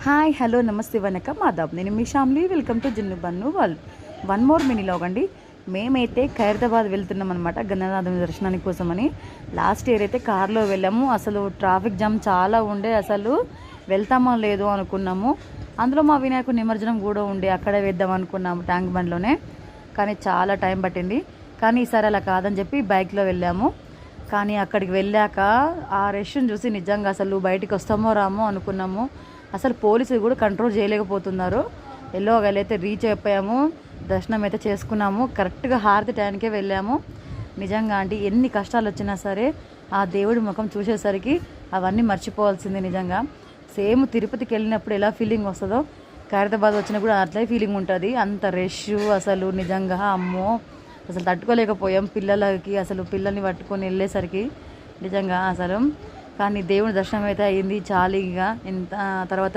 Hi hello నమస్తే వనకం ఆదాబ్. నేను మీ Shamli. Welcome to Jinnu Bannu world. One more mini log అండి. మేమైతే ఖైరతాబాద్ వెళ్తున్నాం అనమాట గణనాథుని దర్శనానికి కోసమని. లాస్ట్ ఇయర్ అయితే కార్లో వెళ్ళాము. అసలు ట్రాఫిక్ జామ్ చాలా ఉండే, అసలు వెళ్తామో లేదో అనుకున్నాము. అందులో మా వినాయకుడి నిమజ్జనం కూడా ఉండే, అక్కడే వేద్దాం అనుకున్నాము ట్యాంక్ బండ్లోనే. కానీ చాలా టైం పట్టింది. కానీ ఈసారి అలా కాదని చెప్పి బైక్లో వెళ్ళాము. కానీ అక్కడికి వెళ్ళాక ఆ రష్ని చూసి నిజంగా అసలు బయటికి వస్తామో రామో అనుకున్నాము. అసలు పోలీసులు కూడా కంట్రోల్ చేయలేకపోతున్నారు. ఎల్లోగలైతే రీచ్ అయిపోయాము, దర్శనం అయితే చేసుకున్నాము. కరెక్ట్గా హారతి టైంకే వెళ్ళాము. నిజంగా అంటే ఎన్ని కష్టాలు వచ్చినా సరే ఆ దేవుడి ముఖం చూసేసరికి అవన్నీ మర్చిపోవాల్సింది. నిజంగా సేమ్ తిరుపతికి వెళ్ళినప్పుడు ఎలా ఫీలింగ్ వస్తుందో ఖైరతాబాద్ వచ్చినా కూడా అట్లే ఫీలింగ్ ఉంటుంది. అంత రష్ అసలు నిజంగా అమ్మో అసలు తట్టుకోలేకపోయాం. పిల్లలకి అసలు పిల్లల్ని పట్టుకొని వెళ్ళేసరికి నిజంగా అసలు. కానీ దేవుని దర్శనం అయితే అయ్యింది చాలీగా. ఎంత తర్వాత